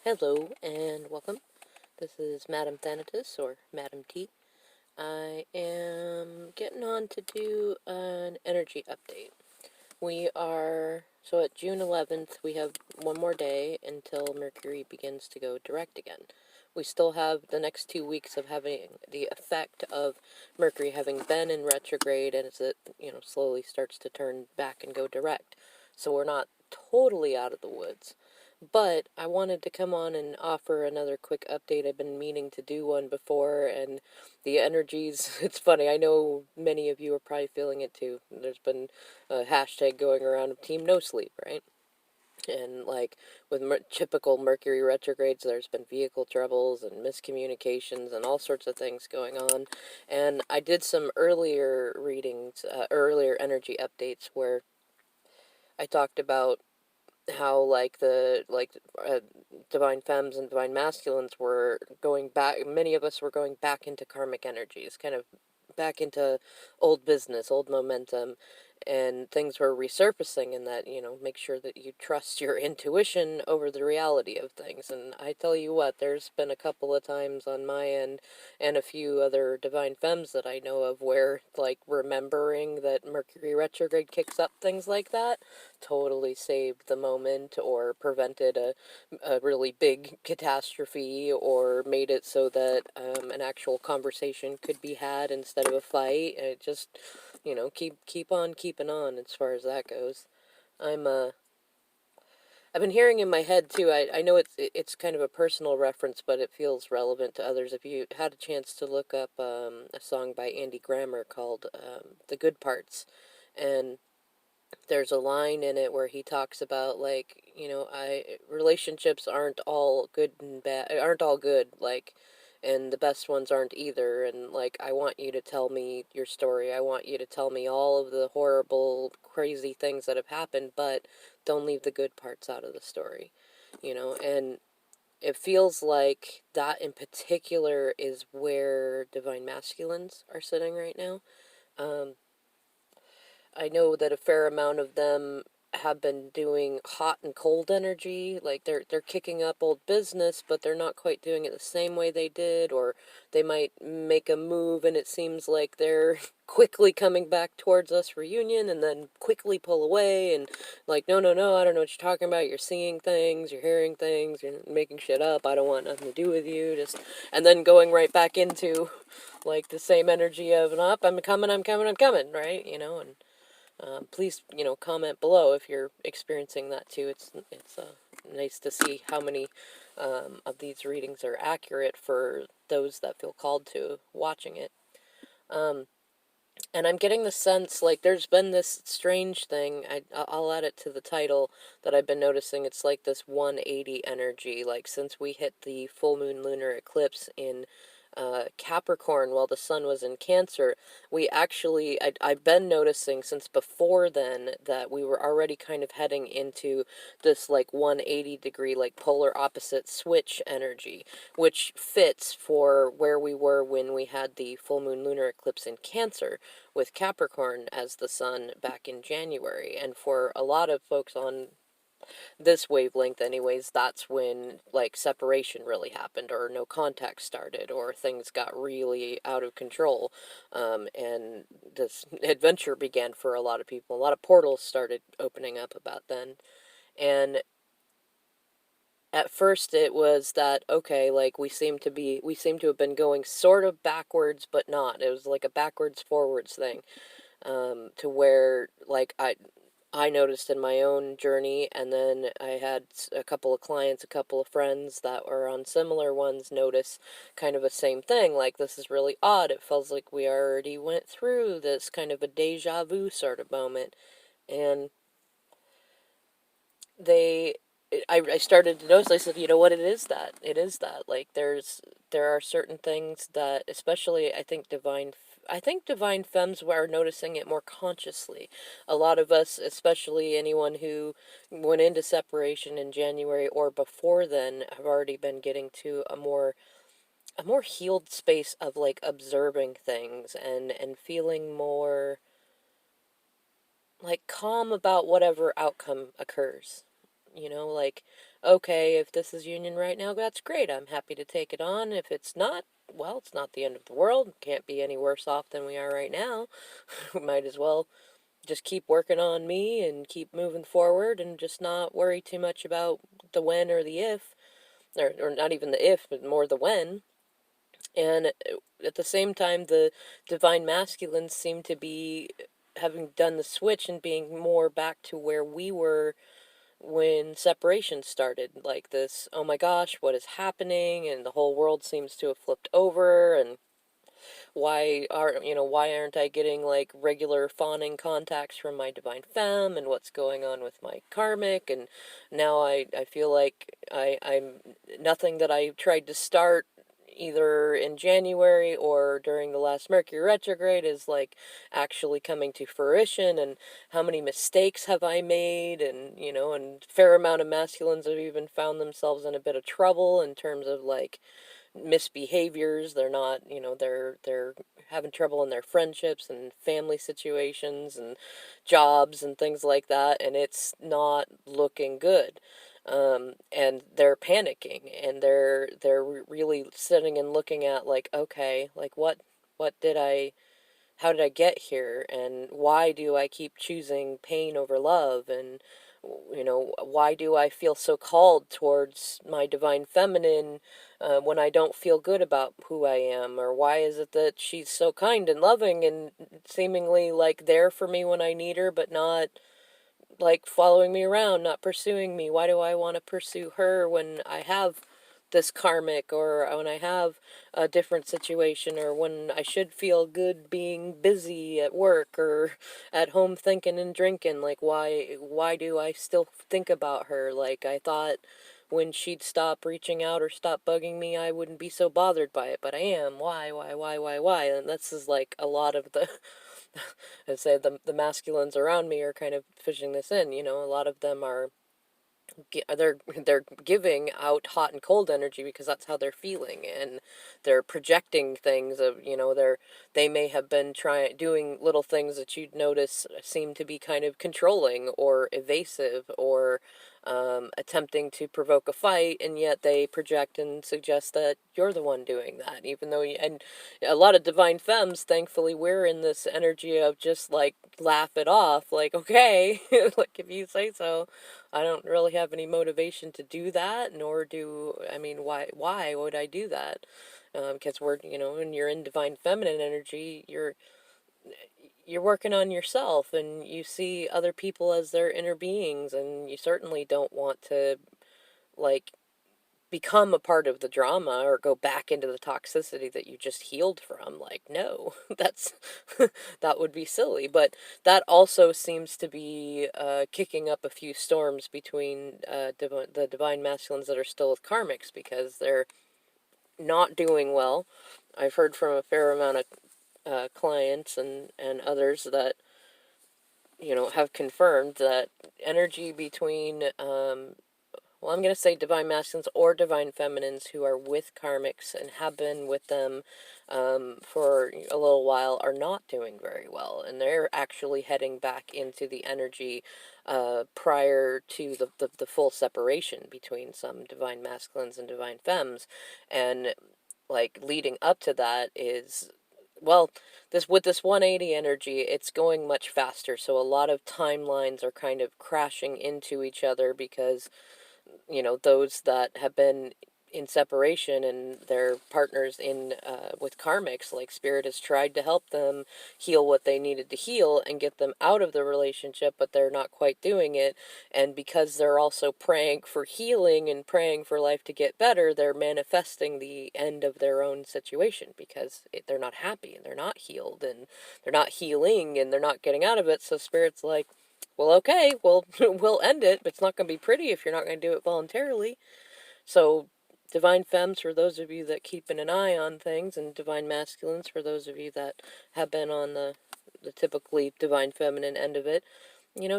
Hello and welcome. This is Madam Thanatos, or Madam T. I am getting on to do an energy update. So at June 11th, we have one more day until Mercury begins to go direct again. We still have the next 2 weeks of having the effect of Mercury having been in retrograde, and as it, slowly starts to turn back and go direct. So we're not totally out of the woods. But I wanted to come on and offer another quick update. I've been meaning to do one before, and the energies, it's funny, I know many of you are probably feeling it too. There's been a hashtag going around of Team No Sleep, right? And like with typical Mercury retrogrades, there's been vehicle troubles and miscommunications and all sorts of things going on. And I did some earlier readings, earlier energy updates where I talked about how divine femmes and divine masculines were going back. Many of us were going back into karmic energies, kind of back into old business, old momentum, and things were resurfacing. And that, make sure that you trust your intuition over the reality of things. And I tell you what, there's been a couple of times on my end and a few other divine femmes that I know of where, like, remembering that Mercury retrograde kicks up things like that totally saved the moment or prevented a really big catastrophe or made it so that an actual conversation could be had instead of a fight. And it just, keep on keeping on as far as that goes. I'm I've been hearing in my head too. I know it's kind of a personal reference, but it feels relevant to others. If you had a chance to look up a song by Andy Grammer called "The Good Parts," and there's a line in it where he talks about, like, I relationships aren't all good and bad, aren't all good, like, and the best ones aren't either. And like, I want you to tell me your story. I want you to tell me all of the horrible, crazy things that have happened, but don't leave the good parts out of the story. And it feels like that in particular is where divine masculines are sitting right now. um I know that a fair amount of them have been doing hot and cold energy, like they're kicking up old business, but they're not quite doing it the same way they did, or they might make a move and it seems like they're quickly coming back towards us reunion and then quickly pull away and like, no, no, no, I don't know what you're talking about. You're seeing things, you're hearing things, you're making shit up. I don't want nothing to do with you. Just and then going right back into like the same energy of, up, I'm coming, I'm coming, I'm coming, right? And please, comment below if you're experiencing that too. It's nice to see how many of these readings are accurate for those that feel called to watching it. Um, and I'm getting the sense, like, there's been this strange thing. I'll add it to the title that I've been noticing. It's like this 180 energy, like since we hit the full moon lunar eclipse in Capricorn while the sun was in Cancer. I've been noticing since before then that we were already kind of heading into this like 180-degree, like polar opposite switch energy, which fits for where we were when we had the full moon lunar eclipse in Cancer with Capricorn as the sun back in January. And for a lot of folks on this wavelength anyways, that's when like separation really happened, or no contact started, or things got really out of control. And this adventure began for a lot of people. A lot of portals started opening up about then. And at first it was that, okay, like we seem to have been going sort of backwards but not. It was like a backwards forwards thing, to where like I noticed in my own journey, and then I had a couple of clients, a couple of friends that were on similar ones notice kind of the same thing. Like, this is really odd. It feels like we already went through this, kind of a deja vu sort of moment. And they, I started to notice, I said, you know what, it is that, like, there are certain things that, especially, I think divine femmes are noticing it more consciously. A lot of us, especially anyone who went into separation in January or before then, have already been getting to a more healed space of like observing things and feeling more like calm about whatever outcome occurs. Like, okay, if this is union right now, that's great. I'm happy to take it on. If it's not, well, it's not the end of the world. Can't be any worse off than we are right now. Might as well just keep working on me and keep moving forward and just not worry too much about the when or the if, or not even the if, but more the when. And at the same time, the divine masculines seem to be having done the switch and being more back to where we were when separation started. Like this, oh my gosh, what is happening? And the whole world seems to have flipped over. And why aren't I getting like regular fawning contacts from my divine femme, and what's going on with my karmic? And now I feel like I'm nothing that I tried to start either in January or during the last Mercury retrograde is like actually coming to fruition. And how many mistakes have I made? And and fair amount of masculines have even found themselves in a bit of trouble in terms of like misbehaviors. They're not, they're having trouble in their friendships and family situations and jobs and things like that, and it's not looking good. And they're panicking, and they're really sitting and looking at like, okay, like what did I how did I get here, and why do I keep choosing pain over love? And why do I feel so called towards my divine feminine when I don't feel good about who I am? Or why is it that she's so kind and loving and seemingly like there for me when I need her, but not like following me around, not pursuing me? Why do I want to pursue her when I have this karmic, or when I have a different situation, or when I should feel good being busy at work or at home thinking and drinking? Like why do I still think about her? Like I thought when she'd stop reaching out or stop bugging me, I wouldn't be so bothered by it, but I am. Why? And this is like a lot of the I'd say the masculines around me are kind of fishing this in. A lot of them are they're giving out hot and cold energy because that's how they're feeling, and they're projecting things of they may have been trying doing little things that you'd notice seem to be kind of controlling or evasive, or attempting to provoke a fight, and yet they project and suggest that you're the one doing that, even though and a lot of divine femmes, thankfully, we're in this energy of just like laugh it off, like okay, like if you say so. I don't really have any motivation to do that, nor do I mean, why would I do that? Because we're when you're in divine feminine energy, you're working on yourself, and you see other people as their inner beings, and you certainly don't want to like become a part of the drama or go back into the toxicity that you just healed from. Like, no, that's that would be silly. But that also seems to be kicking up a few storms between the divine masculines that are still with karmics, because they're not doing well. I've heard from a fair amount of clients and others that have confirmed that energy between well, I'm going to say divine masculines or divine feminines who are with karmics and have been with them for a little while are not doing very well. And they're actually heading back into the energy prior to the full separation between some divine masculines and divine femmes. And like leading up to that is, well, this with this 180 energy, it's going much faster. So a lot of timelines are kind of crashing into each other, because those that have been in separation and their partners in with karmics, like spirit has tried to help them heal what they needed to heal and get them out of the relationship, but they're not quite doing it. And because they're also praying for healing and praying for life to get better, they're manifesting the end of their own situation, because they're not happy and they're not healed and they're not healing and they're not getting out of it. So spirit's like, well, okay, well, we'll end it, but it's not going to be pretty if you're not going to do it voluntarily. So, divine femmes, for those of you that keeping an eye on things, and divine masculines, for those of you that have been on the typically divine feminine end of it,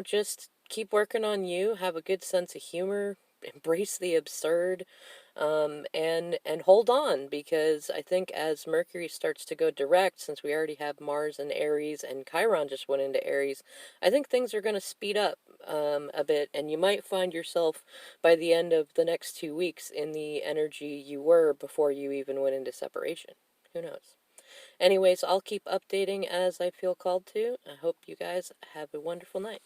just keep working on you, have a good sense of humor, embrace the absurd, and hold on, because I think as Mercury starts to go direct, since we already have Mars in Aries and Chiron just went into Aries, I think things are going to speed up a bit, and you might find yourself by the end of the next 2 weeks in the energy you were before you even went into separation. Who knows? Anyways, I'll keep updating as I feel called to. I hope you guys have a wonderful night.